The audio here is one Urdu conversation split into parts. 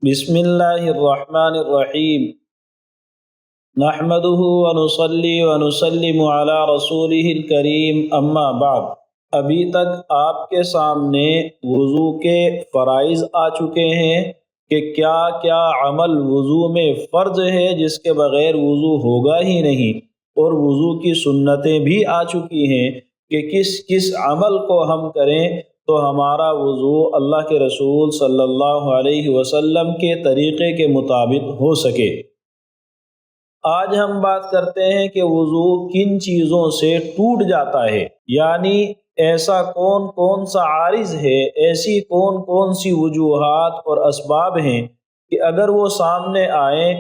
بسم اللہ الرحمن الرحیم نحمده ونصلی ونسلم علی رسولہ الکریم اما بعد۔ ابھی تک آپ کے سامنے وضو کے فرائض آ چکے ہیں کہ کیا کیا عمل وضو میں فرض ہے جس کے بغیر وضو ہوگا ہی نہیں، اور وضو کی سنتیں بھی آ چکی ہیں کہ کس کس عمل کو ہم کریں تو ہمارا وضو اللہ کے رسول صلی اللہ علیہ وسلم کے طریقے کے مطابق ہو سکے۔ آج ہم بات کرتے ہیں کہ وضو کن چیزوں سے ٹوٹ جاتا ہے، یعنی ایسا کون کون سا عارض ہے، ایسی کون کون سی وجوہات اور اسباب ہیں کہ اگر وہ سامنے آئیں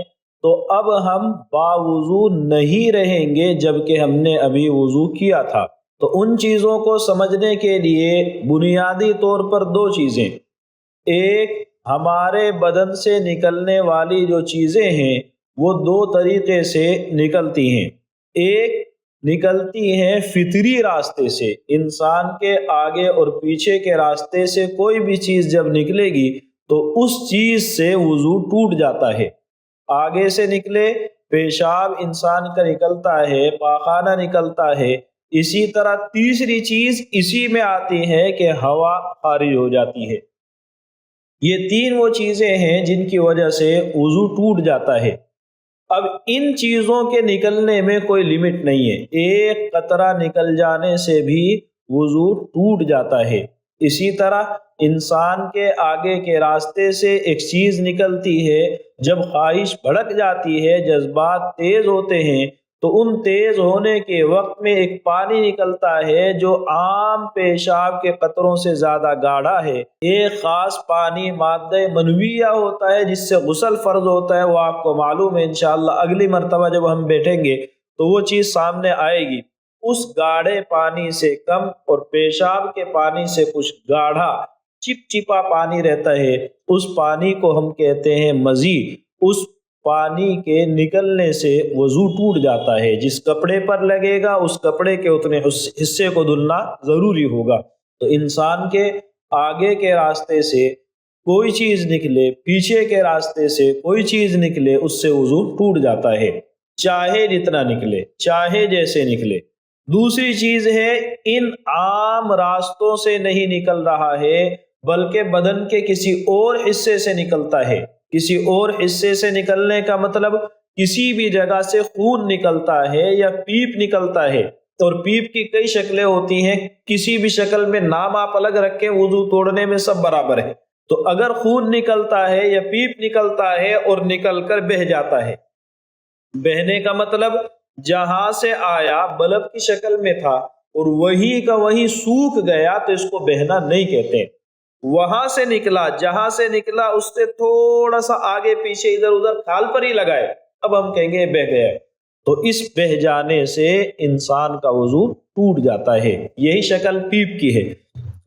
تو اب ہم باوضو نہیں رہیں گے جبکہ ہم نے ابھی وضو کیا تھا۔ تو ان چیزوں کو سمجھنے کے لیے بنیادی طور پر دو چیزیں، ایک ہمارے بدن سے نکلنے والی جو چیزیں ہیں وہ دو طریقے سے نکلتی ہیں۔ ایک نکلتی ہیں فطری راستے سے، انسان کے آگے اور پیچھے کے راستے سے کوئی بھی چیز جب نکلے گی تو اس چیز سے وضو ٹوٹ جاتا ہے۔ آگے سے نکلے، پیشاب انسان کا نکلتا ہے، پاخانہ نکلتا ہے، اسی طرح تیسری چیز اسی میں آتی ہے کہ ہوا خارج ہو جاتی ہے۔ یہ تین وہ چیزیں ہیں جن کی وجہ سے وضو ٹوٹ جاتا ہے۔ اب ان چیزوں کے نکلنے میں کوئی لمٹ نہیں ہے، ایک قطرہ نکل جانے سے بھی وضو ٹوٹ جاتا ہے۔ اسی طرح انسان کے آگے کے راستے سے ایک چیز نکلتی ہے، جب خواہش بھڑک جاتی ہے، جذبات تیز ہوتے ہیں تو ان تیز ہونے کے وقت میں ایک پانی نکلتا ہے جو عام پیشاب کے قطروں سے زیادہ گاڑھا ہے۔ ایک خاص پانی مادہ منویہ ہوتا ہے جس سے غسل فرض ہوتا ہے، وہ آپ کو معلوم ہے، انشاءاللہ اگلی مرتبہ جب ہم بیٹھیں گے تو وہ چیز سامنے آئے گی۔ اس گاڑھے پانی سے کم اور پیشاب کے پانی سے کچھ گاڑھا چپچپا پانی رہتا ہے، اس پانی کو ہم کہتے ہیں مزی۔ اس پانی کے نکلنے سے وضو ٹوٹ جاتا ہے، جس کپڑے پر لگے گا اس کپڑے کے اتنے حصے کو دھلنا ضروری ہوگا۔ تو انسان کے آگے کے راستے سے کوئی چیز نکلے، پیچھے کے راستے سے کوئی چیز نکلے، اس سے وضو ٹوٹ جاتا ہے، چاہے جتنا نکلے، چاہے جیسے نکلے۔ دوسری چیز ہے ان عام راستوں سے نہیں نکل رہا ہے بلکہ بدن کے کسی اور حصے سے نکلتا ہے۔ کسی اور حصے سے نکلنے کا مطلب کسی بھی جگہ سے خون نکلتا ہے یا پیپ نکلتا ہے، اور پیپ کی کئی شکلیں ہوتی ہیں، کسی بھی شکل میں نام آپ الگ رکھیں، وضو توڑنے میں سب برابر ہے۔ تو اگر خون نکلتا ہے یا پیپ نکلتا ہے اور نکل کر بہہ جاتا ہے، بہنے کا مطلب جہاں سے آیا بلب کی شکل میں تھا اور وہی کا وہی سوکھ گیا تو اس کو بہنا نہیں کہتے۔ وہاں سے نکلا، جہاں سے نکلا اس سے تھوڑا سا آگے پیچھے ادھر ادھر کھال پر ہی لگائے، اب ہم کہیں گے بہہ گیا۔ تو اس بہہ جانے سے انسان کا وضو ٹوٹ جاتا ہے۔ یہی شکل پیپ کی ہے۔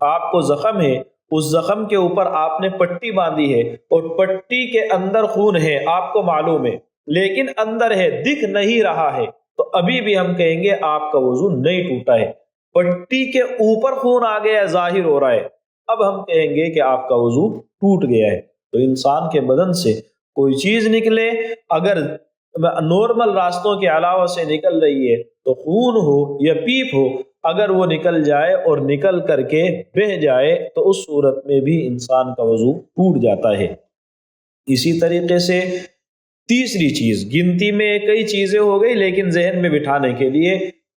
آپ کو زخم ہے، اس زخم کے اوپر آپ نے پٹی باندھی ہے اور پٹی کے اندر خون ہے، آپ کو معلوم ہے، لیکن اندر ہے، دکھ نہیں رہا ہے، تو ابھی بھی ہم کہیں گے آپ کا وضو نہیں ٹوٹا ہے۔ پٹی کے اوپر خون آ گیا، ظاہر ہو رہا ہے، اب ہم کہیں گے کہ آپ کا وضو ٹوٹ گیا ہے۔ تو انسان کے بدن سے کوئی چیز نکلے، اگر نارمل راستوں کے علاوہ سے نکل رہی ہے تو خون ہو یا پیپ ہو، اگر وہ نکل جائے اور نکل کر کے بہہ جائے تو اس صورت میں بھی انسان کا وضو ٹوٹ جاتا ہے۔ اسی طریقے سے تیسری چیز، گنتی میں کئی چیزیں ہو گئی لیکن ذہن میں بٹھانے کے لیے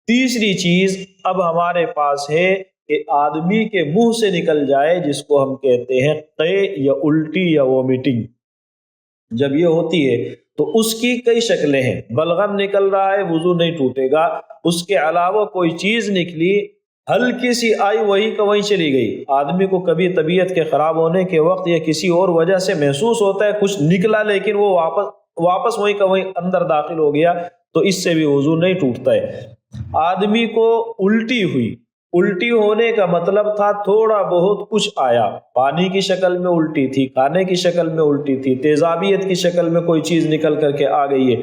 تیسری چیز اب ہمارے پاس ہے کہ آدمی کے منہ سے نکل جائے، جس کو ہم کہتے ہیں قے یا الٹی یا وومیٹنگ۔ جب یہ ہوتی ہے تو اس کی کئی شکلیں ہیں۔ بلغم نکل رہا ہے، وضو نہیں ٹوٹے گا۔ اس کے علاوہ کوئی چیز نکلی، ہلکی سی آئی، وہی کا وہیں چلی گئی۔ آدمی کو کبھی طبیعت کے خراب ہونے کے وقت یا کسی اور وجہ سے محسوس ہوتا ہے کچھ نکلا لیکن وہ واپس وہیں کا وہیں اندر داخل ہو گیا، تو اس سے بھی وضو نہیں ٹوٹتا ہے۔ آدمی کو الٹی ہوئی، الٹی ہونے کا مطلب تھا تھوڑا بہت کچھ آیا، پانی کی شکل میں الٹی تھی، کھانے کی شکل میں الٹی تھی، تیزابیت کی شکل میں کوئی چیز نکل کر کے آ گئی ہے،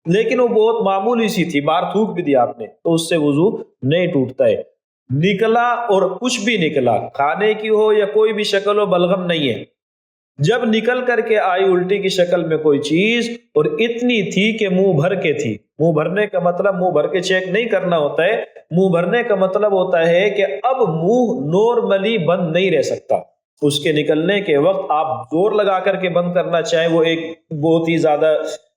لیکن وہ بہت معمولی سی تھی، باہر تھوک بھی دیا آپ نے، تو اس سے وضو نہیں ٹوٹتا ہے۔ نکلا اور کچھ بھی نکلا، کھانے کی ہو یا کوئی بھی شکل ہو، بلغم نہیں ہے، جب نکل کر کے آئی الٹی کی شکل میں کوئی چیز اور اتنی تھی کہ منہ بھر کے تھی، منہ بھرنے کا مطلب منہ بھر کے چیک نہیں کرنا ہوتا ہے، منہ بھرنے کا مطلب ہوتا ہے کہ اب منہ نارملی بند نہیں رہ سکتا، اس کے نکلنے کے وقت آپ زور لگا کر کے بند کرنا چاہیں وہ ایک بہت ہی زیادہ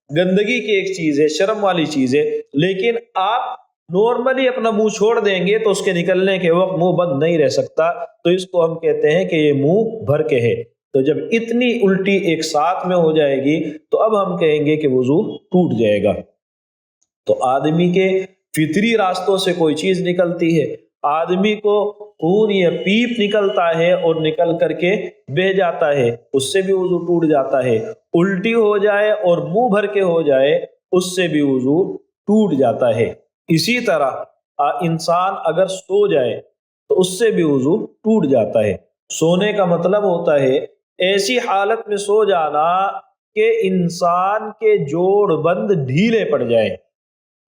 گندگی کی ایک چیز ہے، شرم والی چیز ہے، لیکن آپ نارملی اپنا منہ چھوڑ دیں گے تو اس کے نکلنے کے وقت منہ بند نہیں رہ سکتا، تو اس کو ہم کہتے ہیں کہ یہ منہ بھر کے ہے۔ تو جب اتنی الٹی ایک ساتھ میں ہو جائے گی تو اب ہم کہیں گے کہ وضو ٹوٹ جائے گا۔ تو آدمی کے فطری راستوں سے کوئی چیز نکلتی ہے، آدمی کو خون یا پیپ نکلتا ہے اور نکل کر کے بہہ جاتا ہے، اس سے بھی وضو ٹوٹ جاتا ہے، الٹی ہو جائے اور منہ بھر کے ہو جائے اس سے بھی وضو ٹوٹ جاتا ہے۔ اسی طرح انسان اگر سو جائے تو اس سے بھی وضو ٹوٹ جاتا ہے۔ سونے کا مطلب ہوتا ہے ایسی حالت میں سو جانا کہ انسان کے جوڑ بند ڈھیلے پڑ جائیں۔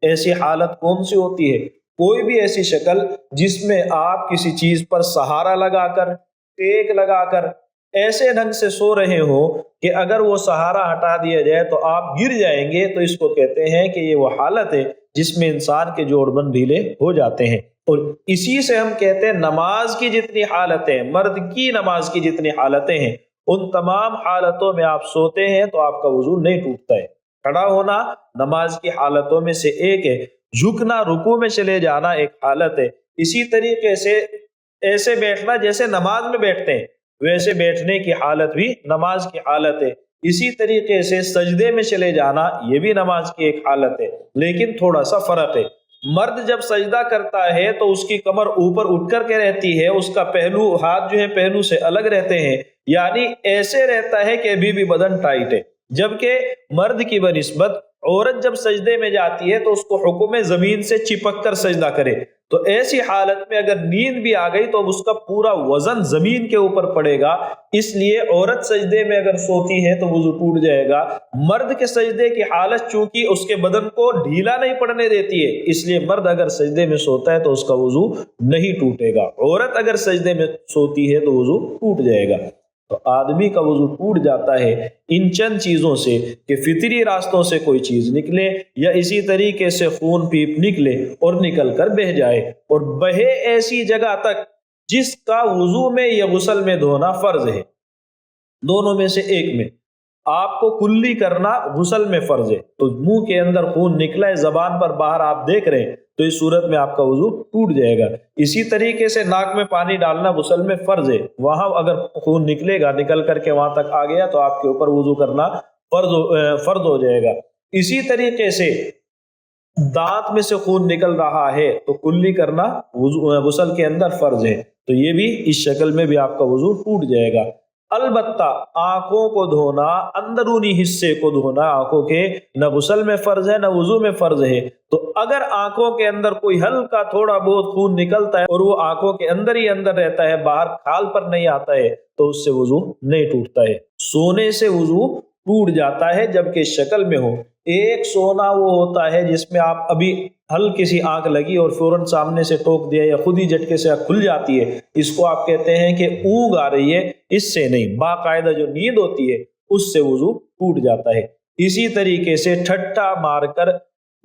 ایسی حالت کون سی ہوتی ہے؟ کوئی بھی ایسی شکل جس میں آپ کسی چیز پر سہارا لگا کر، ٹیک لگا کر ایسے ڈھنگ سے سو رہے ہو کہ اگر وہ سہارا ہٹا دیا جائے تو آپ گر جائیں گے، تو اس کو کہتے ہیں کہ یہ وہ حالت ہے جس میں انسان کے جوڑ بند ڈھیلے ہو جاتے ہیں۔ اور اسی سے ہم کہتے ہیں نماز کی جتنی حالتیں، مرد کی نماز کی جتنی حالتیں ہیں، ان تمام حالتوں میں آپ سوتے ہیں تو آپ کا وضو نہیں ٹوٹتا ہے۔ کھڑا ہونا نماز کی حالتوں میں سے ایک ہے، جھکنا رکوع میں چلے جانا ایک حالت ہے، اسی طریقے سے ایسے بیٹھنا جیسے نماز میں بیٹھتے ہیں ویسے بیٹھنے کی حالت بھی نماز کی حالت ہے، اسی طریقے سے سجدے میں چلے جانا یہ بھی نماز کی ایک حالت ہے، لیکن تھوڑا سا فرق ہے۔ مرد جب سجدہ کرتا ہے تو اس کی کمر اوپر اٹھ کر کے رہتی ہے، اس کا پہلو ہاتھ جو ہے پہلو سے الگ رہتے ہیں، یعنی ایسے رہتا ہے کہ ابھی بھی بدن ٹائٹ ہے، جبکہ مرد کی بنسبت عورت جب سجدے میں جاتی ہے تو اس کو حکم ہے زمین سے چپک کر سجدہ کرے، تو ایسی حالت میں اگر نیند بھی آ گئی تو اب اس کا پورا وزن زمین کے اوپر پڑے گا، اس لیے عورت سجدے میں اگر سوتی ہے تو وضو ٹوٹ جائے گا۔ مرد کے سجدے کی حالت چونکہ اس کے بدن کو ڈھیلا نہیں پڑنے دیتی ہے، اس لیے مرد اگر سجدے میں سوتا ہے تو اس کا وضو نہیں ٹوٹے گا، عورت اگر سجدے میں سوتی ہے تو وضو ٹوٹ جائے گا۔ تو آدمی کا وضو ٹوٹ جاتا ہے ان چند چیزوں سے کہ فطری راستوں سے کوئی چیز نکلے، یا اسی طریقے سے خون پیپ نکلے اور نکل کر بہہ جائے، اور بہے ایسی جگہ تک جس کا وضو میں یا غسل میں دھونا فرض ہے۔ دونوں میں سے ایک میں آپ کو کلی کرنا غسل میں فرض ہے، تو منہ کے اندر خون نکلا ہے، زبان پر باہر آپ دیکھ رہے ہیں، تو اس صورت میں آپ کا وضو ٹوٹ جائے گا۔ اسی طریقے سے ناک میں پانی ڈالنا غسل میں فرض ہے، وہاں اگر خون نکلے گا، نکل کر کے وہاں تک آ گیا تو آپ کے اوپر وضو کرنا فرض ہو جائے گا۔ اسی طریقے سے دانت میں سے خون نکل رہا ہے تو کلی کرنا غسل کے اندر فرض ہے، تو یہ بھی اس شکل میں بھی آپ کا وضو ٹوٹ جائے گا۔ البتہ آنکھوں کو دھونا، اندرونی حصے کو دھونا آنکھوں کے، نہ غسل میں فرض ہے نہ وضو میں فرض ہے، تو اگر آنکھوں کے اندر کوئی ہلکا تھوڑا بہت خون نکلتا ہے اور وہ آنکھوں کے اندر ہی اندر رہتا ہے، باہر کھال پر نہیں آتا ہے، تو اس سے وضو نہیں ٹوٹتا ہے۔ سونے سے وضو ٹوٹ جاتا ہے جبکہ شکل میں ہو۔ ایک سونا وہ ہوتا ہے جس میں آپ ابھی ہلکی سی آنکھ لگی اور فوراً سامنے سے ٹوک دیا یا خود ہی جھٹکے سے آنکھ کھل جاتی ہے، اس کو آپ کہتے ہیں کہ اونگ آ رہی ہے، اس سے نہیں، باقاعدہ جو نیند ہوتی ہے اس سے وضو ٹوٹ جاتا ہے۔ اسی طریقے سے ٹھٹا مار کر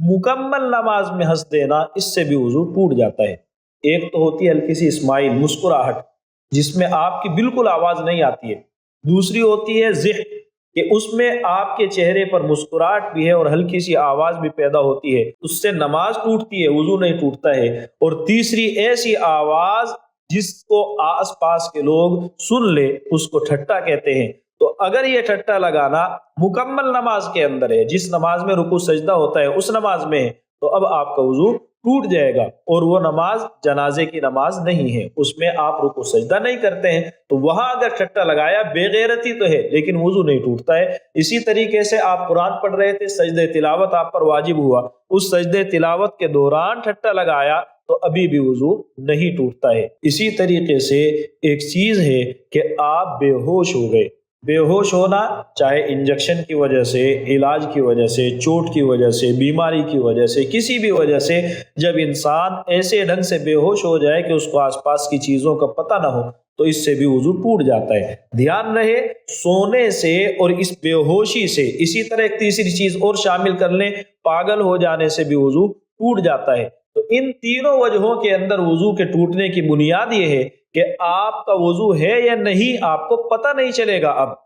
مکمل نماز میں ہنس دینا، اس سے بھی وضو ٹوٹ جاتا ہے۔ ایک تو ہوتی ہے ہلکی سی اسمائل، مسکراہٹ، جس میں آپ کی بالکل آواز نہیں آتی ہے، دوسری ہوتی ہے ضحک کہ اس میں آپ کے چہرے پر مسکراہٹ بھی ہے اور ہلکی سی آواز بھی پیدا ہوتی ہے، اس سے نماز ٹوٹتی ہے، وضو نہیں ٹوٹتا ہے۔ اور تیسری ایسی آواز جس کو آس پاس کے لوگ سن لے، اس کو ٹھٹا کہتے ہیں۔ تو اگر یہ ٹھٹا لگانا مکمل نماز کے اندر ہے، جس نماز میں رکوع سجدہ ہوتا ہے اس نماز میں ہے، تو اب آپ کا وضو ٹوٹ جائے گا، اور وہ نماز جنازے کی نماز نہیں ہے، اس میں آپ رکوع سجدہ نہیں کرتے ہیں، تو وہاں اگر ٹھٹا لگایا بے غیرتی تو ہے لیکن وضو نہیں ٹوٹتا ہے۔ اسی طریقے سے آپ قرآن پڑھ رہے تھے، سجدہ تلاوت آپ پر واجب ہوا، اس سجدہ تلاوت کے دوران ٹھٹا لگایا تو ابھی بھی وضو نہیں ٹوٹتا ہے۔ اسی طریقے سے ایک چیز ہے کہ آپ بے ہوش ہو گئے، بے ہوش ہونا چاہے انجیکشن کی وجہ سے، علاج کی وجہ سے، چوٹ کی وجہ سے، بیماری کی وجہ سے، کسی بھی وجہ سے، جب انسان ایسے ڈھنگ سے بے ہوش ہو جائے کہ اس کو آس پاس کی چیزوں کا پتہ نہ ہو تو اس سے بھی وضو ٹوٹ جاتا ہے۔ دھیان رہے سونے سے اور اس بے ہوشی سے، اسی طرح ایک تیسری چیز اور شامل کر لیں، پاگل ہو جانے سے بھی وضو ٹوٹ جاتا ہے۔ تو ان تینوں وجہوں کے اندر وضو کے ٹوٹنے کی بنیاد یہ ہے کہ آپ کا وضو ہے یا نہیں آپ کو پتہ نہیں چلے گا اب۔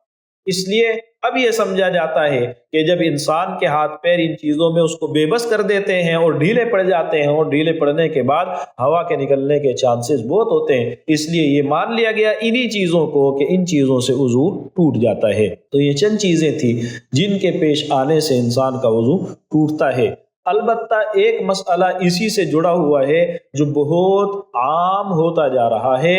اس لیے اب یہ سمجھا جاتا ہے کہ جب انسان کے ہاتھ پیر ان چیزوں میں اس کو بے بس کر دیتے ہیں اور ڈھیلے پڑ جاتے ہیں، اور ڈھیلے پڑنے کے بعد ہوا کے نکلنے کے چانسز بہت ہوتے ہیں، اس لیے یہ مان لیا گیا انہی چیزوں کو کہ ان چیزوں سے وضو ٹوٹ جاتا ہے۔ تو یہ چند چیزیں تھیں جن کے پیش آنے سے انسان کا وضو ٹوٹتا ہے۔ البتہ ایک مسئلہ اسی سے جڑا ہوا ہے جو بہت عام ہوتا جا رہا ہے،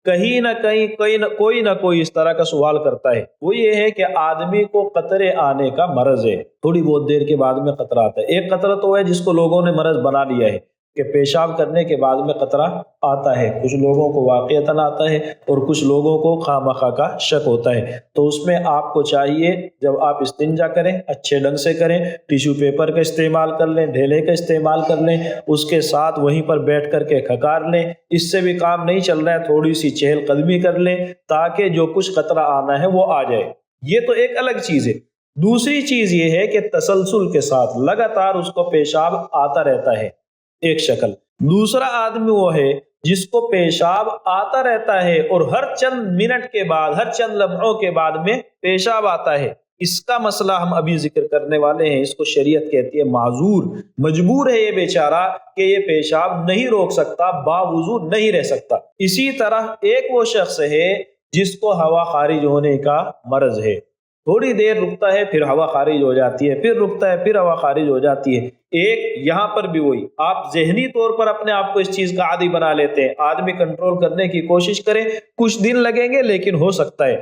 کہیں نہ کہیں کوئی نہ کوئی اس طرح کا سوال کرتا ہے، وہ یہ ہے کہ آدمی کو قطرے آنے کا مرض ہے، تھوڑی بہت دیر کے بعد میں قطرہ آتا ہے۔ ایک قطرہ تو ہے جس کو لوگوں نے مرض بنا لیا ہے کہ پیشاب کرنے کے بعد میں قطرہ آتا ہے، کچھ لوگوں کو واقعتاً آتا ہے اور کچھ لوگوں کو خواہ کا شک ہوتا ہے۔ تو اس میں آپ کو چاہیے جب آپ استنجا کریں اچھے ڈھنگ سے کریں، ٹیشو پیپر کا استعمال کر لیں، ڈھیلے کا استعمال کر لیں، اس کے ساتھ وہیں پر بیٹھ کر کے کھکار لیں۔ اس سے بھی کام نہیں چل رہا ہے تھوڑی سی چہل قدمی کر لیں تاکہ جو کچھ قطرہ آنا ہے وہ آ جائے۔ یہ تو ایک الگ چیز ہے۔ دوسری چیز یہ ہے کہ تسلسل کے ساتھ لگاتار اس کو پیشاب آتا رہتا ہے، ایک شکل۔ دوسرا آدمی وہ ہے جس کو پیشاب آتا رہتا ہے اور ہر چند منٹ کے بعد، ہر چند لمحوں کے بعد میں پیشاب آتا ہے۔ اس کا مسئلہ ہم ابھی ذکر کرنے والے ہیں۔ اس کو شریعت کہتی ہے معذور، مجبور ہے یہ بیچارہ کہ یہ پیشاب نہیں روک سکتا، باوضو نہیں رہ سکتا۔ اسی طرح ایک وہ شخص ہے جس کو ہوا خارج ہونے کا مرض ہے، تھوڑی دیر رکتا ہے پھر ہوا خارج ہو جاتی ہے، پھر رکتا ہے پھر ہوا خارج ہو جاتی ہے۔ ایک یہاں پر بھی وہی، آپ ذہنی طور پر اپنے آپ کو اس چیز کا عادی بنا لیتے ہیں۔ آدمی کنٹرول کرنے کی کوشش کرے، کچھ دن لگیں گے لیکن ہو سکتا ہے،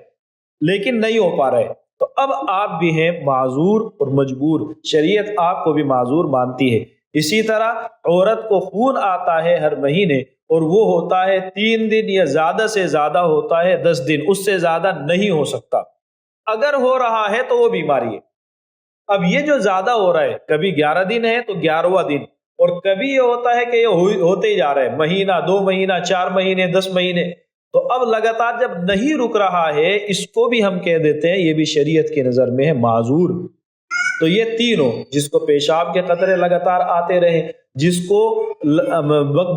لیکن نہیں ہو پا رہا ہے، تو اب آپ بھی ہیں معذور اور مجبور، شریعت آپ کو بھی معذور مانتی ہے۔ اسی طرح عورت کو خون آتا ہے ہر مہینے اور وہ ہوتا ہے 3 دن یا زیادہ سے زیادہ ہوتا ہے 10 دن، اس سے زیادہ نہیں ہو سکتا۔ اگر ہو رہا ہے تو وہ بیماری ہے۔ اب یہ جو زیادہ ہو رہا ہے، کبھی 11 دن ہے تو 11واں دن، اور کبھی یہ ہوتا ہے کہ یہ ہوتے ہی جا رہا ہے، مہینہ 2 مہینہ 4 مہینے 10 مہینے، تو اب لگاتار جب نہیں رک رہا ہے، اس کو بھی ہم کہہ دیتے ہیں یہ بھی شریعت کی نظر میں ہے معذور۔ تو یہ تینوں، جس کو پیشاب کے قطرے لگاتار آتے رہے، جس کو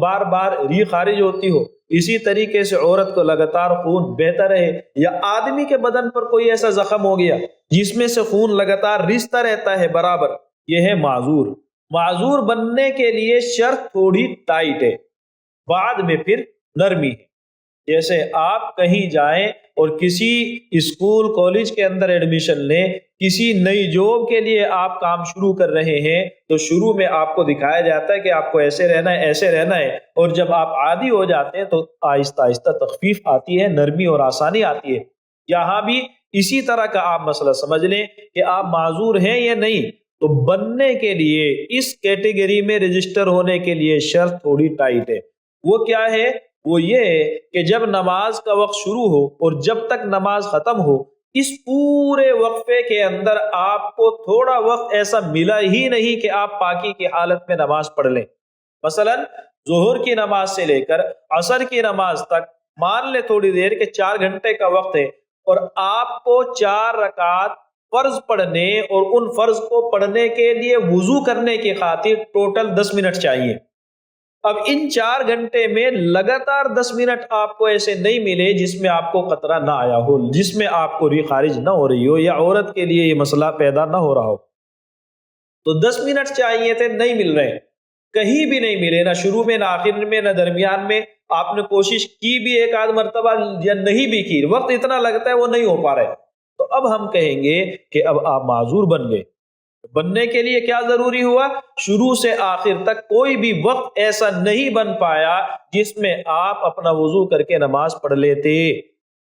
بار بار ری خارج ہوتی ہو، اسی طریقے سے عورت کو لگاتار خون بہتا رہے، یا آدمی کے بدن پر کوئی ایسا زخم ہو گیا جس میں سے خون لگاتار رستا رہتا ہے برابر، یہ ہے معذور۔ معذور بننے کے لیے شرط تھوڑی ٹائٹ ہے، بعد میں پھر نرمی ہے۔ جیسے آپ کہیں جائیں اور کسی اسکول کالج کے اندر ایڈمیشن لیں، کسی نئی جاب کے لیے آپ کام شروع کر رہے ہیں، تو شروع میں آپ کو دکھایا جاتا ہے کہ آپ کو ایسے رہنا ہے ایسے رہنا ہے، اور جب آپ عادی ہو جاتے ہیں تو آہستہ آہستہ تخفیف آتی ہے، نرمی اور آسانی آتی ہے۔ یہاں بھی اسی طرح کا آپ مسئلہ سمجھ لیں کہ آپ معذور ہیں یا نہیں، تو بننے کے لیے اس کیٹیگری میں رجسٹر ہونے کے لیے شرط تھوڑی ٹائٹ ہے۔ وہ کیا ہے؟ وہ یہ ہے کہ جب نماز کا وقت شروع ہو اور جب تک نماز ختم ہو، اس پورے وقفے کے اندر آپ کو تھوڑا وقت ایسا ملا ہی نہیں کہ آپ پاکی کی حالت میں نماز پڑھ لیں۔ مثلا ظہر کی نماز سے لے کر عصر کی نماز تک مان لیں تھوڑی دیر کے 4 گھنٹے کا وقت ہے، اور آپ کو 4 رکعت فرض پڑھنے اور ان فرض کو پڑھنے کے لیے وضو کرنے کی خاطر ٹوٹل 10 منٹ چاہیے۔ اب ان 4 گھنٹے میں لگاتار 10 منٹ آپ کو ایسے نہیں ملے جس میں آپ کو قطرہ نہ آیا ہو، جس میں آپ کو ری خارج نہ ہو رہی ہو، یا عورت کے لیے یہ مسئلہ پیدا نہ ہو رہا ہو، تو 10 منٹ چاہیے تھے، نہیں مل رہے، کہیں بھی نہیں ملے، نہ شروع میں نہ آخر میں نہ درمیان میں۔ آپ نے کوشش کی بھی ایک آدھ مرتبہ یا نہیں بھی کی، وقت اتنا لگتا ہے وہ نہیں ہو پا رہے، تو اب ہم کہیں گے کہ اب آپ معذور بن گئے۔ بننے کے لیے کیا ضروری ہوا؟ شروع سے آخر تک کوئی بھی وقت ایسا نہیں بن پایا جس میں آپ اپنا وضو کر کے نماز پڑھ لیتے۔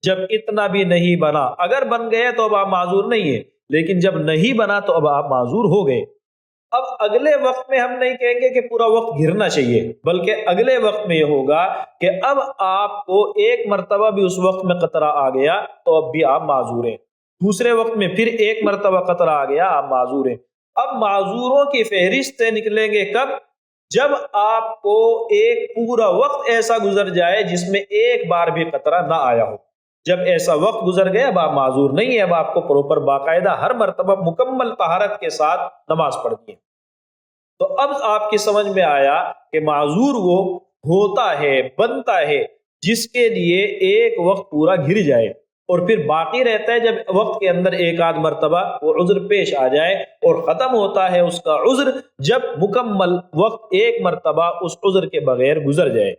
جب اتنا بھی نہیں بنا، اگر بن گئے تو اب آپ معذور نہیں ہیں، لیکن جب نہیں بنا تو اب آپ معذور ہو گئے۔ اب اگلے وقت میں ہم نہیں کہیں گے کہ پورا وقت گرنا چاہیے، بلکہ اگلے وقت میں یہ ہوگا کہ اب آپ کو ایک مرتبہ بھی اس وقت میں قطرہ آ گیا تو اب بھی آپ معذور ہیں، دوسرے وقت میں پھر ایک مرتبہ قطرہ آ گیا آپ معذور ہیں۔ اب معذوروں کی فہرست سے نکلیں گے کب؟ جب آپ کو ایک پورا وقت ایسا گزر جائے جس میں ایک بار بھی قطرہ نہ آیا ہو، جب ایسا وقت گزر گیا اب آپ معذور نہیں ہے، اب آپ کو پروپر باقاعدہ ہر مرتبہ مکمل طہارت کے ساتھ نماز پڑھنی ہے۔ تو اب آپ کی سمجھ میں آیا کہ معذور وہ ہوتا ہے، بنتا ہے جس کے لیے ایک وقت پورا گر جائے اور پھر باقی رہتا ہے جب وقت کے اندر ایک آدھ مرتبہ وہ عذر پیش آ جائے، اور ختم ہوتا ہے اس کا عذر جب مکمل وقت ایک مرتبہ اس عذر کے بغیر گزر جائے۔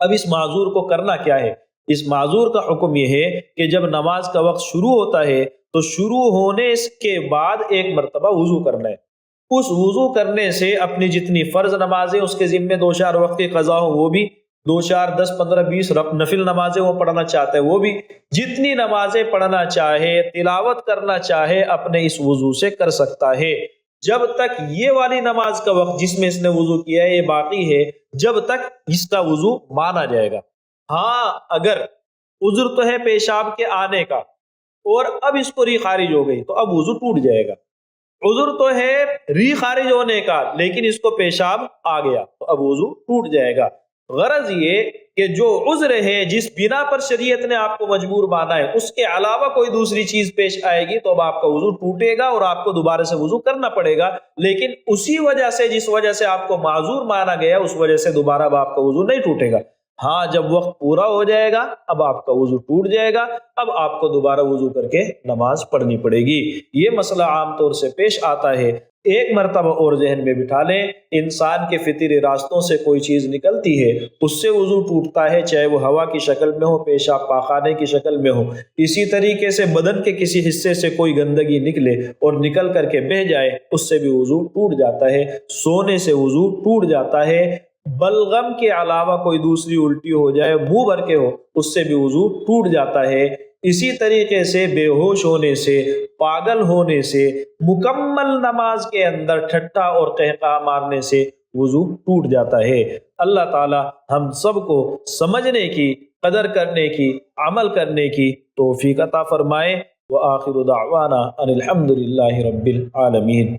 اب اس معذور کو کرنا کیا ہے؟ اس معذور کا حکم یہ ہے کہ جب نماز کا وقت شروع ہوتا ہے تو شروع ہونے کے بعد ایک مرتبہ وضو کرنا ہے۔ اس وضو کرنے سے اپنی جتنی فرض نمازیں اس کے ذمے دو چار وقت کی قضا ہو وہ بھی، دو چار 10 15 20 نفل نمازیں وہ پڑھنا چاہتے ہیں وہ بھی، جتنی نمازیں پڑھنا چاہے، تلاوت کرنا چاہے اپنے اس وضو سے کر سکتا ہے، جب تک یہ والی نماز کا وقت جس میں اس نے وضو کیا ہے یہ باقی ہے، جب تک اس کا وضو مانا جائے گا۔ ہاں اگر عذر تو ہے پیشاب کے آنے کا اور اب اس کو ری خارج ہو گئی تو اب وضو ٹوٹ جائے گا۔ عذر تو ہے ری خارج ہونے کا لیکن اس کو پیشاب آ گیا تو اب وضو ٹوٹ جائے گا۔ غرض یہ کہ جو عذر ہے جس بنا پر شریعت نے آپ کو مجبور مانا ہے اس کے علاوہ کوئی دوسری چیز پیش آئے گی تو اب آپ کا وضو ٹوٹے گا اور آپ کو دوبارہ سے وضو کرنا پڑے گا، لیکن اسی وجہ سے جس وجہ سے آپ کو معذور مانا گیا اس وجہ سے دوبارہ اب آپ کا وضو نہیں ٹوٹے گا۔ ہاں جب وقت پورا ہو جائے گا اب آپ کا وضو ٹوٹ جائے گا، اب آپ کو دوبارہ وضو کر کے نماز پڑھنی پڑے گی۔ یہ مسئلہ عام طور سے پیش آتا ہے۔ ایک مرتبہ اور ذہن میں بٹھا لیں، انسان کے فطری راستوں سے کوئی چیز نکلتی ہے اس سے وضو ٹوٹتا ہے، چاہے وہ ہوا کی شکل میں ہو، پیشاب پاخانے کی شکل میں ہو۔ اسی طریقے سے بدن کے کسی حصے سے کوئی گندگی نکلے اور نکل کر کے بہہ جائے اس سے بھی وضو ٹوٹ جاتا ہے، سونے سے وضو ٹوٹ جاتا ہے، بلغم کے علاوہ کوئی دوسری الٹی ہو جائے، منہ بھر کے ہو، اس سے بھی وضو ٹوٹ جاتا ہے۔ اسی طریقے سے بے ہوش ہونے سے، پاگل ہونے سے، مکمل نماز کے اندر ٹھٹھا اور قہقہ مارنے سے وضو ٹوٹ جاتا ہے۔ اللہ تعالی ہم سب کو سمجھنے کی، قدر کرنے کی، عمل کرنے کی توفیق عطا فرمائے۔ وآخر دعوانا ان الحمد للہ رب العالمین۔